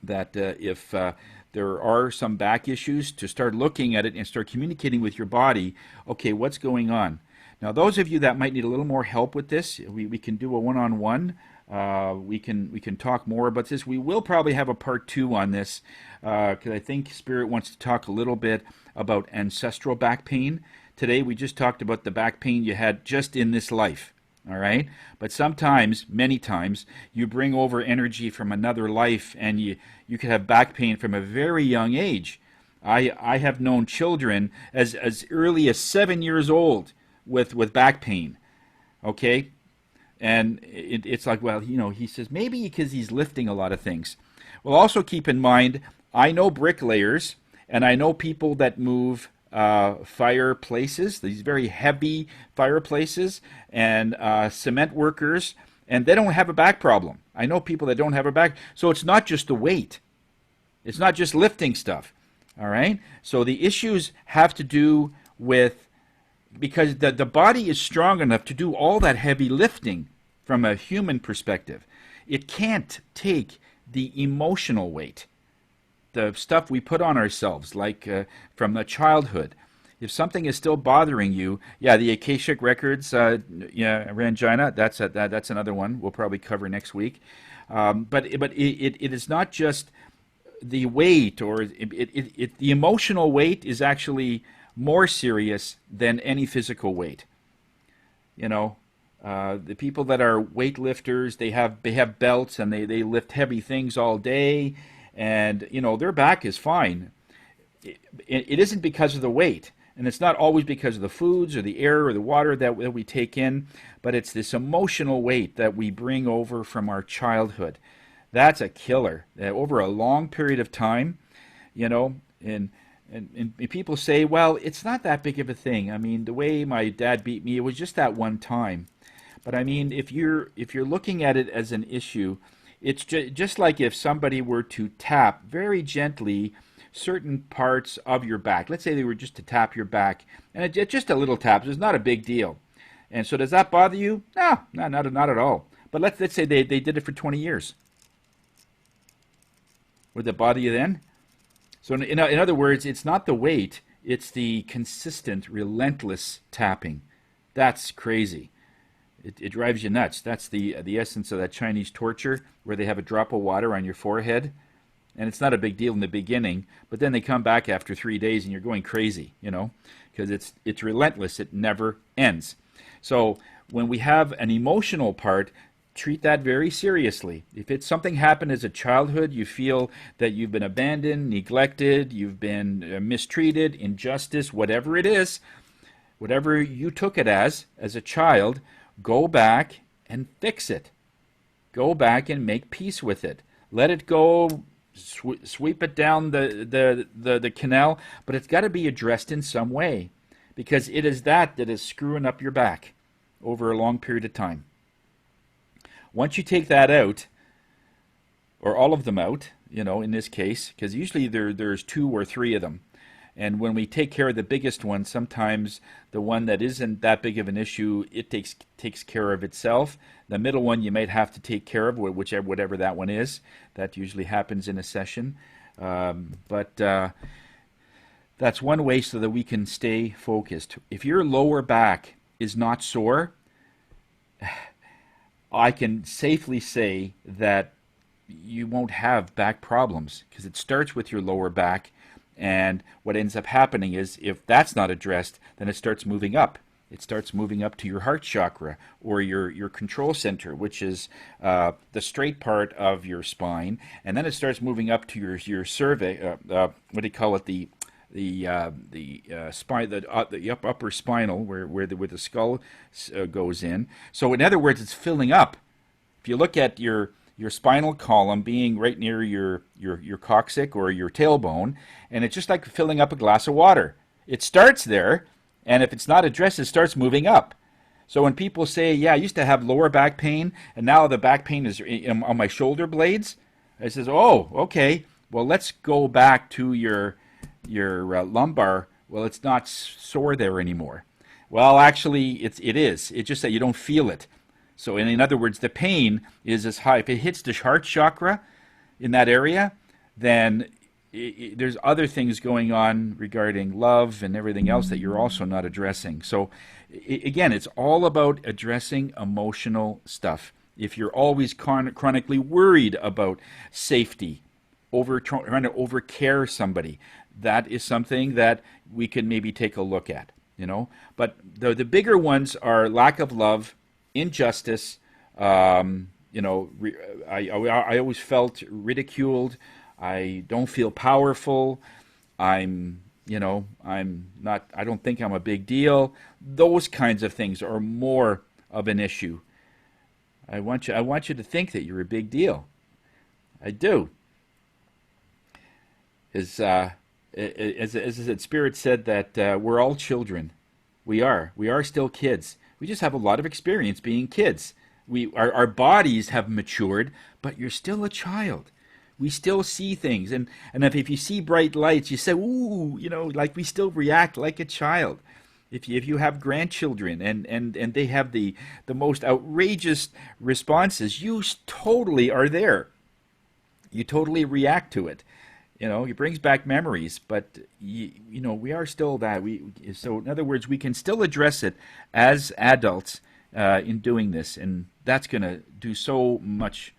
that if there are some back issues, to start looking at it and start communicating with your body. Okay, what's going on? Now, those of you that might need a little more help with this, we can do a one-on-one. We can talk more about this. We will probably have a part two on this because I think Spirit wants to talk a little bit about ancestral back pain. Today we just talked about the back pain you had just in this life. All right, but sometimes, many times, you bring over energy from another life, and you could have back pain from a very young age. I have known children as early as 7 years old with back pain. Okay, and it's like, well, he says maybe because he's lifting a lot of things. Well, also keep in mind, I know bricklayers and I know people that move fireplaces, these very heavy fireplaces, and cement workers, and they don't have a back problem. I know people that don't have a back. So it's not just the weight. It's not just lifting stuff. All right? So the issues have to do with, because the body is strong enough to do all that heavy lifting from a human perspective. It can't take the emotional weight, the stuff we put on ourselves, like from the childhood. If something is still bothering you, yeah, the Akashic records, yeah, Rangina, that's another one we'll probably cover next week. But it is not just the weight, or the emotional weight is actually more serious than any physical weight. You know, the people that are weightlifters, they have belts and they lift heavy things all day, and you know their back is fine. It isn't because of the weight, and it's not always because of the foods or the air or the water that we take in, but it's this emotional weight that we bring over from our childhood. That's a killer. Over a long period of time, you know, and people say, well, it's not that big of a thing. I mean, the way my dad beat me, it was just that one time. But I mean, if you're looking at it as an issue, it's just like if somebody were to tap very gently certain parts of your back. Let's say they were just to tap your back, and it's just a little tap. It's not a big deal. And so does that bother you? No, not at all. But let's say they did it for 20 years. Would that bother you then? So in other words, it's not the weight, it's the consistent, relentless tapping. That's crazy. It drives you nuts. That's the essence of that Chinese torture, where they have a drop of water on your forehead. And it's not a big deal in the beginning, but then they come back after 3 days and you're going crazy, you know, because it's relentless. It never ends. So when we have an emotional part, treat that very seriously. If it's something happened as a childhood, you feel that you've been abandoned, neglected, you've been mistreated, injustice, whatever it is, whatever you took it as a child, go back and fix it. Go back and make peace with it. Let it go. Sweep it down the canal, but it's got to be addressed in some way, because it is that is screwing up your back over a long period of time. Once you take that out, or all of them out, you know, in this case, because usually there's 2 or 3 of them, and when we take care of the biggest one, sometimes the one that isn't that big of an issue, it takes care of itself. The middle one you might have to take care of, whatever that one is. That usually happens in a session. But that's one way so that we can stay focused. If your lower back is not sore, I can safely say that you won't have back problems, because it starts with your lower back. And what ends up happening is, if that's not addressed, then it starts moving up. It starts moving up to your heart chakra, or your control center, which is the straight part of your spine, and then it starts moving up to your cervix. What do you call it? The spine, the upper spinal, where the skull goes in. So in other words, it's filling up. If you look at your spinal column being right near your coccyx or your tailbone, and it's just like filling up a glass of water. It starts there, and if it's not addressed, it starts moving up. So when people say, yeah, I used to have lower back pain, and now the back pain is on my shoulder blades, I says, oh, okay, well, let's go back to your lumbar. Well, it's not sore there anymore. Well, actually, it is. It's just that you don't feel it. So in other words, the pain is as high. If it hits the heart chakra in that area, then there's other things going on regarding love and everything else that you're also not addressing. So again, it's all about addressing emotional stuff. If you're always chronically worried about safety, trying to overcare somebody, that is something that we can maybe take a look at, you know. But the bigger ones are lack of love, injustice. You know, I always felt ridiculed. I don't feel powerful. I don't think I'm a big deal. Those kinds of things are more of an issue. I want you to think that you're a big deal. I do. as I said, Spirit said that we're all children. We are. We are still kids. We just have a lot of experience being kids. Our bodies have matured, but you're still a child. We still see things, and if you see bright lights, you say, "Ooh," like we still react like a child. If you have grandchildren and they have the most outrageous responses, you totally are there. You totally react to it. It brings back memories, but we are still that. So in other words, we can still address it as adults in doing this, and that's going to do so much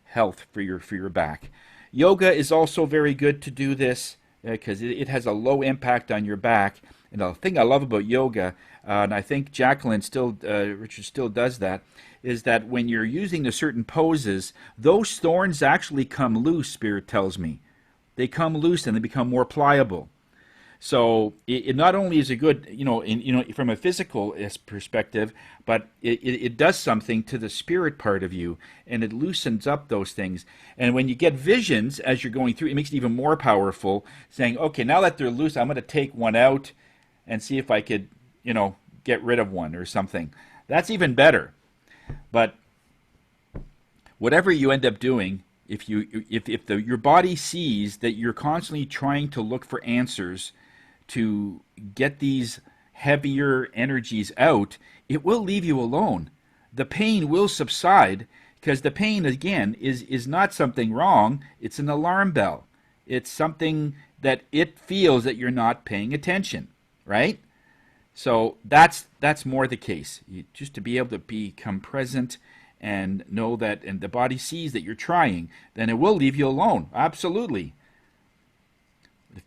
health for your back. Yoga is also very good to do this because it has a low impact on your back. And the thing I love about yoga, and I think Richard still does that, is that when you're using the certain poses, those thorns actually come loose. Spirit tells me they come loose and they become more pliable. So it not only is it good, from a physical perspective, but it does something to the spirit part of you, and it loosens up those things. And when you get visions as you're going through, it makes it even more powerful, saying, okay, now that they're loose, I'm going to take one out and see if I could, get rid of one or something. That's even better. But whatever you end up doing, if your body sees that you're constantly trying to look for answers to get these heavier energies out, it will leave you alone. The pain will subside because the pain, again, is not something wrong. It's an alarm bell. It's something that it feels that you're not paying attention, right? So that's more the case. Just to be able to become present and know that, and the body sees that you're trying, then it will leave you alone. Absolutely.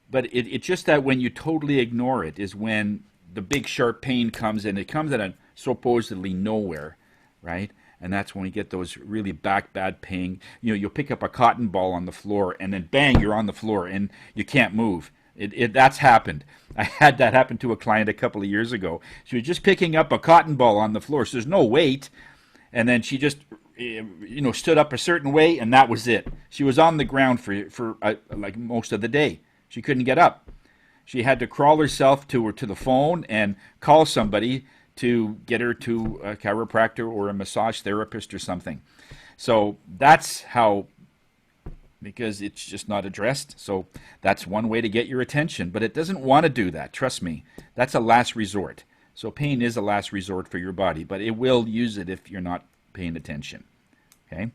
But it's just that when you totally ignore it is when the big sharp pain comes, and it comes out of supposedly nowhere, right? And that's when we get those really bad pain. You'll pick up a cotton ball on the floor, and then bang, you're on the floor, and you can't move. That's happened. I had that happen to a client a couple of years ago. She was just picking up a cotton ball on the floor, so there's no weight, and then she just stood up a certain way, and that was it. She was on the ground for like most of the day. She couldn't get up. She had to crawl herself to the phone and call somebody to get her to a chiropractor or a massage therapist or something. So that's how, because it's just not addressed. So that's one way to get your attention, but it doesn't want to do that. Trust me, that's a last resort. So pain is a last resort for your body, but it will use it if you're not paying attention. Okay.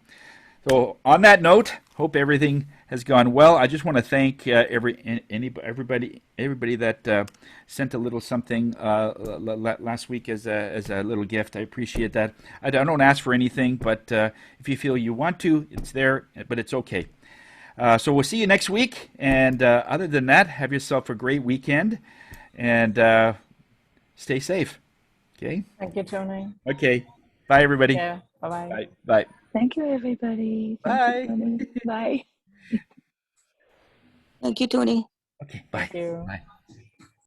So on that note, hope everything has gone well. I just want to thank everybody that sent a little something last week as a little gift. I appreciate that. I don't ask for anything, but if you feel you want to, it's there, but it's okay. So we'll see you next week. And other than that, have yourself a great weekend and stay safe. Okay? Thank you, Tony. Okay. Bye, everybody. Yeah. Bye-bye. Bye. Bye. Thank you, everybody. Bye. Thank you, Tony. Bye. Thank you, Tony. Okay. Bye. Thank you. Bye.